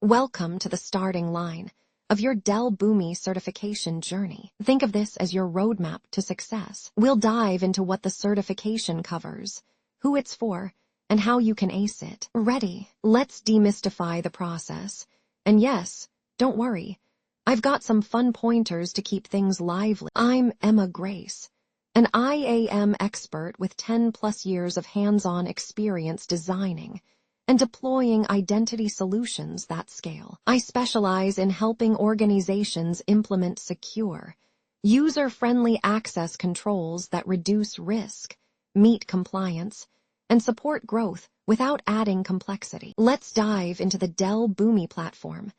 Welcome to the starting line of your Dell Boomi certification journey. Think of this as your roadmap to success. We'll dive into what the certification covers, who it's for, and how you can ace it. Ready? Let's demystify the process. And yes, don't worry, I've got some fun pointers to keep things lively. I'm Emma Grace, an IAM expert with 10+ years of hands-on experience designing and deploying identity solutions that scale. I specialize in helping organizations implement secure, user-friendly access controls that reduce risk, meet compliance, and support growth without adding complexity. Let's dive into the Dell Boomi Platform,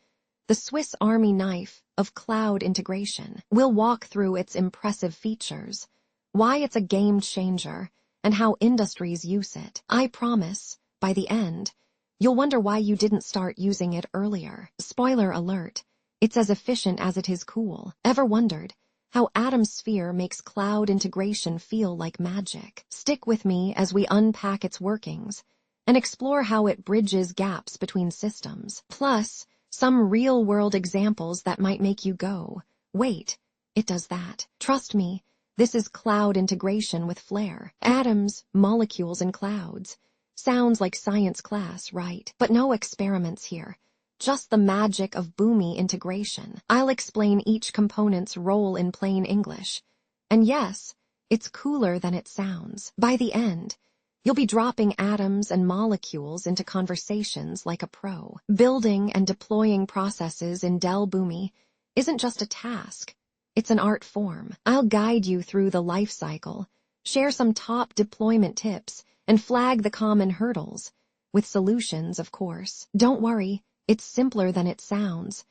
the Swiss Army knife of cloud integration. We'll walk through its impressive features, why it's a game changer, and how industries use it. I promise, by the end, you'll wonder why you didn't start using it earlier. Spoiler alert, it's as efficient as it is cool. Ever wondered how AtomSphere makes cloud integration feel like magic? Stick with me as we unpack its workings and explore how it bridges gaps between systems. Plus, some real-world examples that might make you go, wait, it does that. Trust me, this is cloud integration with flair. Atoms, molecules, and clouds. Sounds like science class, right? But no experiments here. Just the magic of Boomi integration. I'll explain each component's role in plain English. And yes, it's cooler than it sounds. By the end, you'll be dropping atoms and molecules into conversations like a pro. Building and deploying processes in Dell Boomi isn't just a task. It's an art form. I'll guide you through the life cycle, share some top deployment tips, and flag the common hurdles, with solutions, of course. Don't worry, it's simpler than it sounds.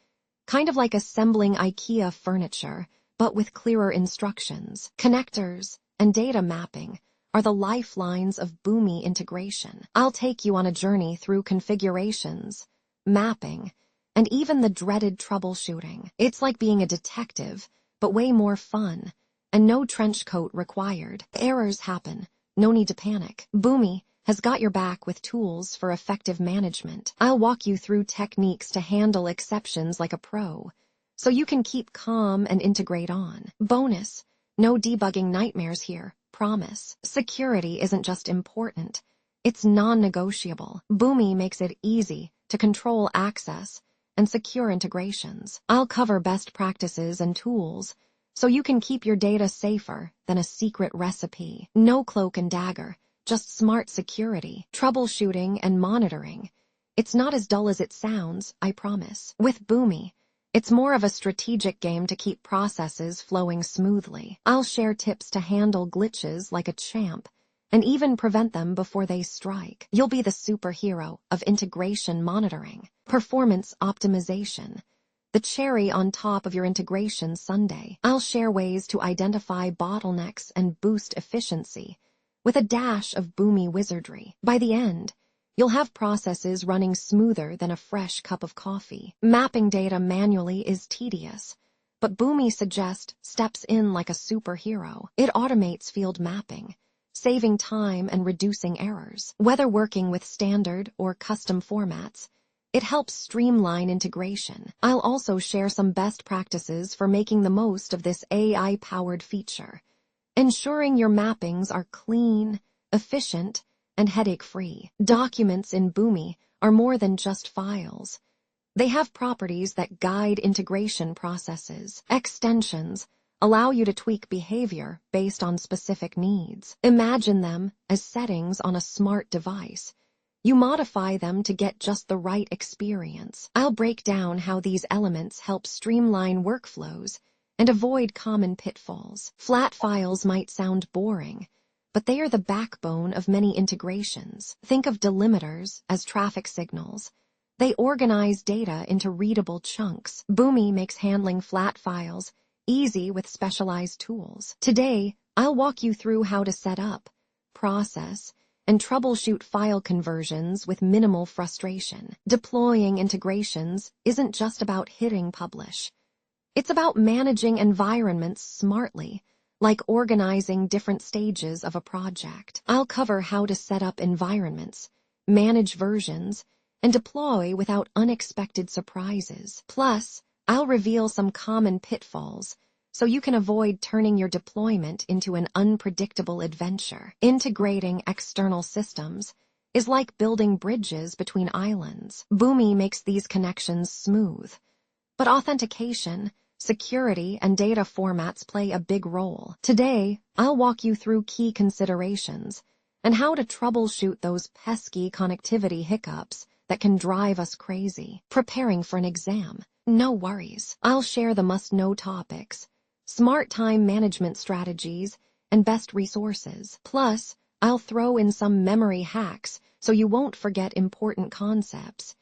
Kind of like assembling IKEA furniture, but with clearer instructions. Connectors and data mapping are the lifelines of Boomi integration. I'll take you on a journey through configurations, mapping, and even the dreaded troubleshooting. It's like being a detective, but way more fun, and no trench coat required. Errors happen. No need to panic. Boomi has got your back with tools for effective management. I'll walk you through techniques to handle exceptions like a pro, so you can keep calm and integrate on. Bonus, no debugging nightmares here, promise. Security isn't just important, it's non-negotiable. Boomi makes it easy to control access and secure integrations. I'll cover best practices and tools, so you can keep your data safer than a secret recipe. No cloak and dagger, just smart security, troubleshooting, and monitoring. It's not as dull as it sounds, I promise. With Boomi, it's more of a strategic game to keep processes flowing smoothly. I'll share tips to handle glitches like a champ, and even prevent them before they strike. You'll be the superhero of integration monitoring, performance optimization, the cherry on top of your integration sundae. I'll share ways to identify bottlenecks and boost efficiency, with a dash of Boomi wizardry. By the end, you'll have processes running smoother than a fresh cup of coffee. Mapping data manually is tedious, but Boomi suggests steps in like a superhero. It automates field mapping, saving time and reducing errors. Whether working with standard or custom formats, it helps streamline integration. I'll also share some best practices for making the most of this AI-powered feature, ensuring your mappings are clean, efficient, and headache-free. Documents in Boomi are more than just files. They have properties that guide integration processes. Extensions allow you to tweak behavior based on specific needs. Imagine them as settings on a smart device. You modify them to get just the right experience. I'll break down how these elements help streamline workflows and avoid common pitfalls. Flat files might sound boring, but they are the backbone of many integrations. Think of delimiters as traffic signals. They organize data into readable chunks. Boomi makes handling flat files easy with specialized tools. Today, I'll walk you through how to set up, process, and troubleshoot file conversions with minimal frustration. Deploying integrations isn't just about hitting publish. It's about managing environments smartly, like organizing different stages of a project. I'll cover how to set up environments, manage versions, and deploy without unexpected surprises. Plus, I'll reveal some common pitfalls so you can avoid turning your deployment into an unpredictable adventure. Integrating external systems is like building bridges between islands. Boomi makes these connections smooth, but authentication, security, and data formats play a big role. Today, I'll walk you through key considerations and how to troubleshoot those pesky connectivity hiccups that can drive us crazy. Preparing for an exam? No worries. I'll share the must-know topics, smart time management strategies, and best resources. Plus, I'll throw in some memory hacks so you won't forget important concepts,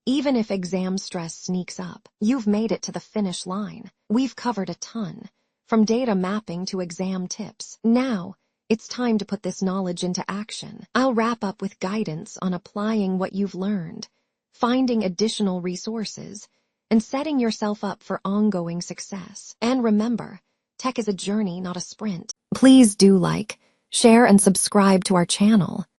even if exam stress sneaks up. You've made it to the finish line. We've covered a ton, from data mapping to exam tips. Now, it's time to put this knowledge into action. I'll wrap up with guidance on applying what you've learned, finding additional resources, and setting yourself up for ongoing success. And remember, tech is a journey, not a sprint. Please do like, share, and subscribe to our channel.